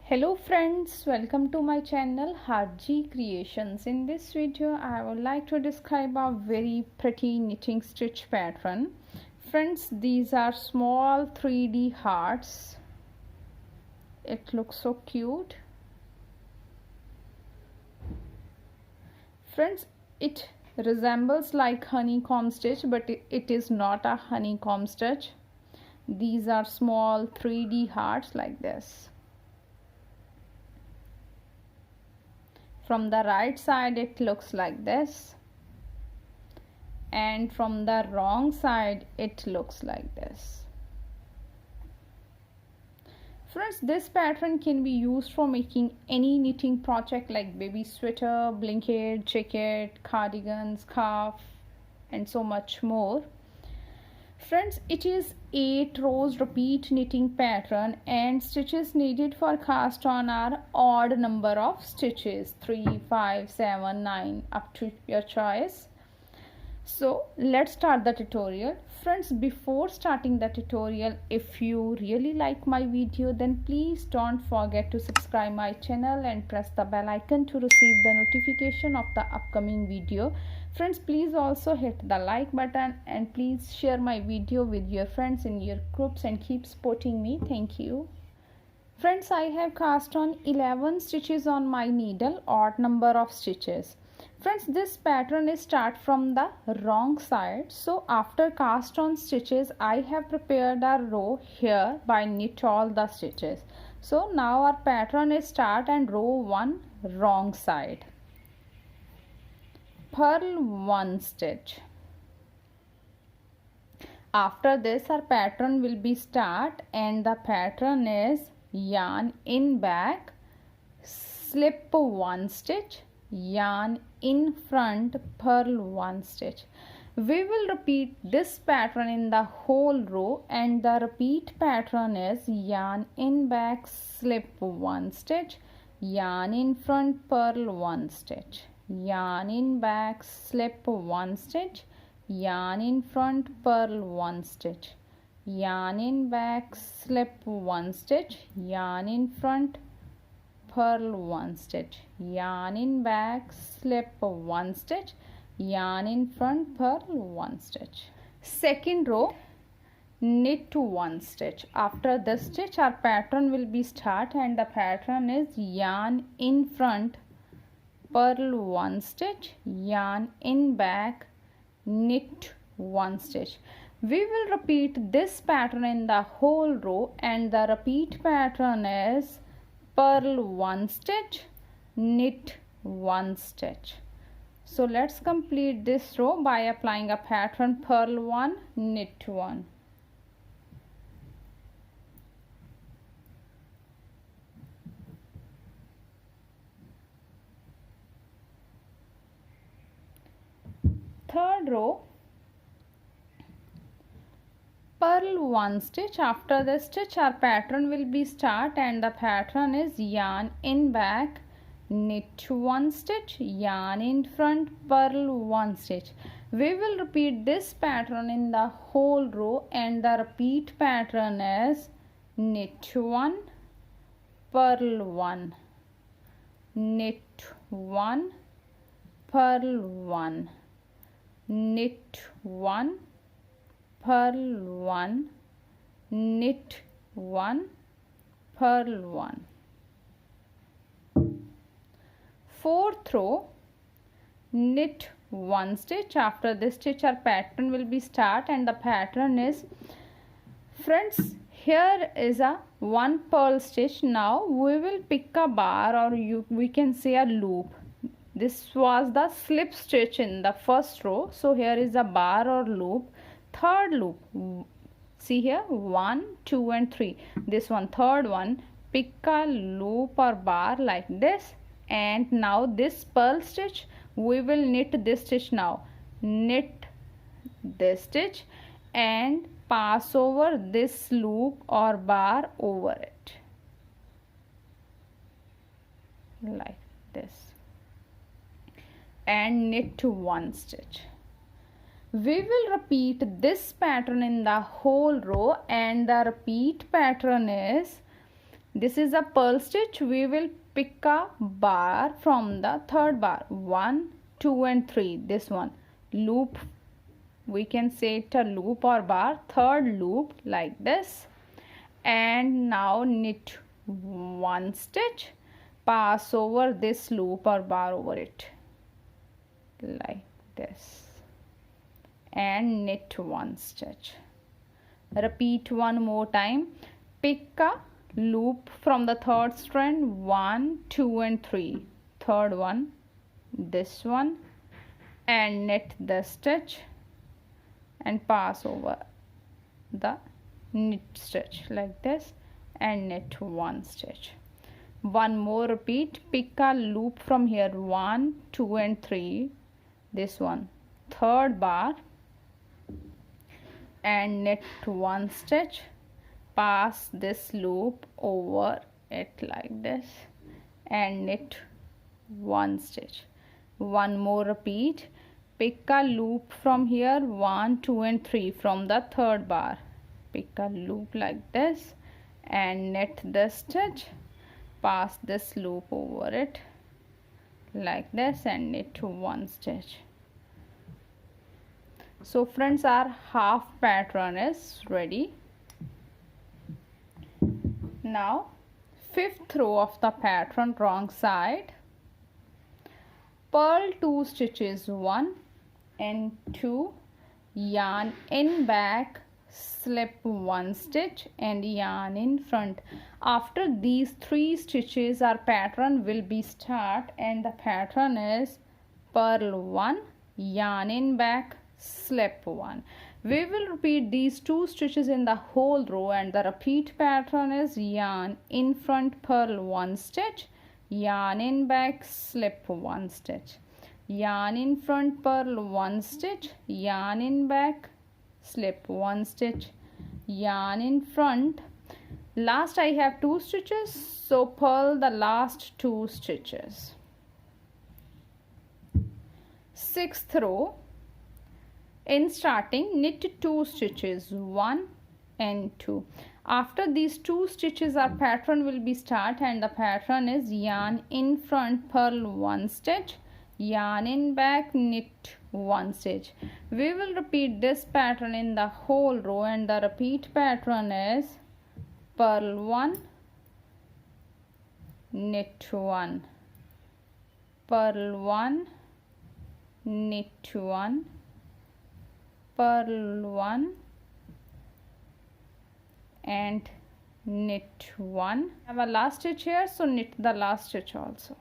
Hello friends, welcome to my channel Harji Creations. In this video I would like to describe a very pretty knitting stitch pattern. Friends, these are small 3D hearts. It looks so cute. Friends, it resembles like honeycomb stitch, but it is not a honeycomb stitch. These are small 3D hearts like this. From the right side it looks like this, and from the wrong side it looks like this. Friends, this pattern can be used for making any knitting project like baby sweater, blanket, jacket, cardigan, scarf, and so much more. Friends, it is 8 rows repeat knitting pattern, and stitches needed for cast on are odd number of stitches, 3, 5, 7, 9, up to your choice. So let's start the tutorial. Friends, before starting the tutorial, if you really like my video, then please don't forget to subscribe my channel and press the bell icon to receive the notification of the upcoming video. Friends, please also hit the like button and please share my video with your friends in your groups and keep supporting me. Thank you. Friends, I have cast on 11 stitches on my needle, odd number of stitches. Friends, this pattern is start from the wrong side. So after cast on stitches, I have prepared a row here by knit all the stitches. So now our pattern is start and row 1 wrong side. Purl 1 stitch. After this our pattern will be start, and the pattern is yarn in back, slip 1 stitch, yarn in front, purl 1 stitch. We will repeat this pattern in the whole row, and the repeat pattern is yarn in back, slip 1 stitch, yarn in front, purl 1 stitch, yarn in back, slip 1 stitch, yarn in front, purl 1 stitch, yarn in back, slip 1 stitch, yarn in front, purl 1 stitch, yarn in back, slip 1 stitch, yarn in front, purl 1 stitch. Second row, knit 1 stitch. After this stitch our pattern will be start, and the pattern is yarn in front, purl 1 stitch, yarn in back, knit 1 stitch. We will repeat this pattern in the whole row, and the repeat pattern is purl 1 stitch, knit 1 stitch. So let's complete this row by applying a pattern purl 1, knit 1. Third row, purl 1 stitch. After the stitch our pattern will be start, and the pattern is yarn in back, knit 1 stitch, yarn in front, purl 1 stitch. We will repeat this pattern in the whole row, and the repeat pattern is knit 1, purl 1, knit 1, purl 1, knit 1, purl 1, knit 1, purl 1. Fourth row, knit 1 stitch. After this stitch our pattern will be start, and the pattern is, friends, here is a 1 purl stitch. Now we will pick a bar, or we can say a loop. This was the slip stitch in the first row, so here is a bar or loop. Third loop, see here, 1, 2 and 3. This one, third one, pick a loop or bar like this, and now this purl stitch we will knit this stitch. Now knit this stitch and pass over this loop or bar over it like this, and knit 1 stitch. We will repeat this pattern in the whole row, and the repeat pattern is This is a purl stitch. We will pick a bar from the third bar, 1, 2 and 3. This one loop, we can say it a loop or bar, third loop like this, and now knit 1 stitch, pass over this loop or bar over it like this, and knit 1 stitch. Repeat one more time. Pick a loop from the third strand, 1, 2 and 3, third one, this one, and knit the stitch and pass over the knit stitch like this, and knit 1 stitch. One more repeat. Pick a loop from here, 1, 2 and 3, this one, third bar, and knit 1 stitch, pass this loop over it like this, and knit 1 stitch. One more repeat. Pick a loop from here, 1, 2 and 3 from the third bar, pick a loop like this and knit the stitch, pass this loop over it like this, and knit 1 stitch. So friends, our half pattern is ready. Now 5th row of the pattern, wrong side, purl 2 stitches, 1 and 2, yarn in back, slip 1 stitch and yarn in front. After these 3 stitches our pattern will be start, and the pattern is purl 1, yarn in back, slip 1. We will repeat these 2 stitches in the whole row, and the repeat pattern is yarn in front, purl 1 stitch, yarn in back, slip 1 stitch, yarn in front, purl 1 stitch, yarn in back, slip 1 stitch, yarn in front. Last I have 2 stitches, so purl the last 2 stitches. 6th row, in starting knit 2 stitches, 1 and 2. After these 2 stitches our pattern will be start, and the pattern is yarn in front, purl 1 stitch, yarn in back, knit 1 stitch. We will repeat this pattern in the whole row, and the repeat pattern is purl 1, knit 1, purl 1, knit 1, purl 1 and knit 1. I have a last stitch here, so knit the last stitch also.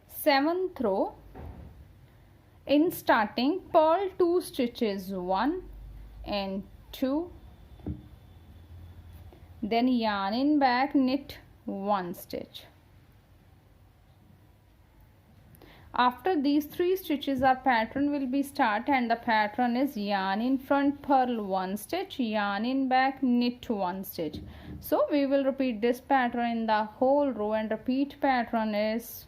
Seventh row, in starting purl 2 stitches, 1 and 2, then yarn in back, knit 1 stitch. After these 3 stitches our pattern will be start, and the pattern is yarn in front, purl 1 stitch, yarn in back, knit 1 stitch. So we will repeat this pattern in the whole row, and repeat pattern is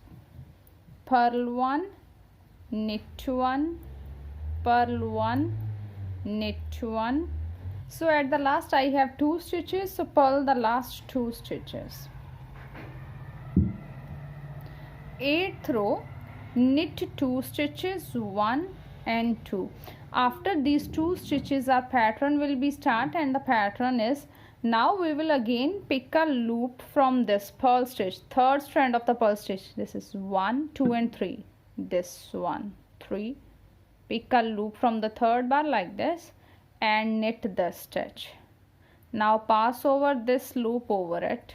purl 1, knit 1, purl 1, knit 1. So at the last I have 2 stitches, so purl the last 2 stitches. 8th row, knit 2 stitches, 1 and 2. After these 2 stitches our pattern will be start, and the pattern is, now we will again pick a loop from this purl stitch, third strand of the purl stitch. This is 1, 2 and 3, this 1, 3, pick a loop from the third bar like this and knit the stitch. Now pass over this loop over it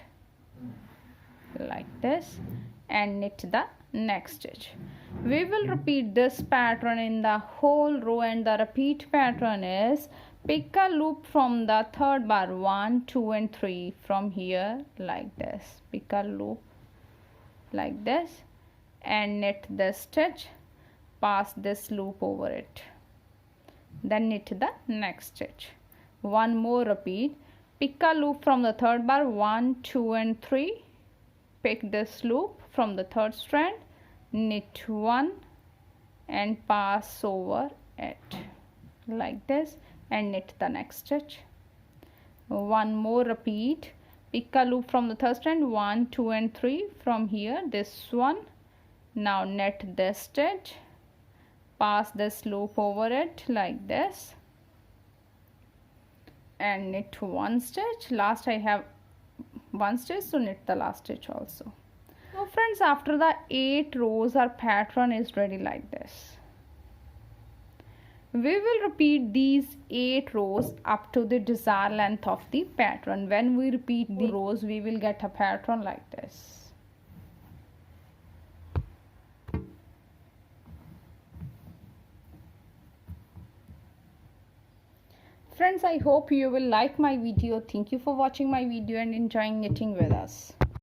like this and knit the next stitch. We will repeat this pattern in the whole row, and the repeat pattern is pick a loop from the third bar, 1, 2 and 3 from here like this, pick a loop like this and knit the stitch, pass this loop over it, then knit the next stitch. One more repeat. Pick a loop from the third bar, 1, 2 and 3, pick this loop from the third strand, knit 1 and pass over it like this and knit the next stitch. One more repeat. Pick a loop from the third strand, 1, 2 and 3 from here, this one. Now knit this stitch, pass this loop over it like this and knit one stitch. Last I have one stitch, so knit the last stitch also. So friends, after the 8 rows our pattern is ready like this. We will repeat these 8 rows up to the desired length of the pattern. When we repeat the rows, we will get a pattern like this. Friends, I hope you will like my video. Thank you for watching my video and enjoying knitting with us.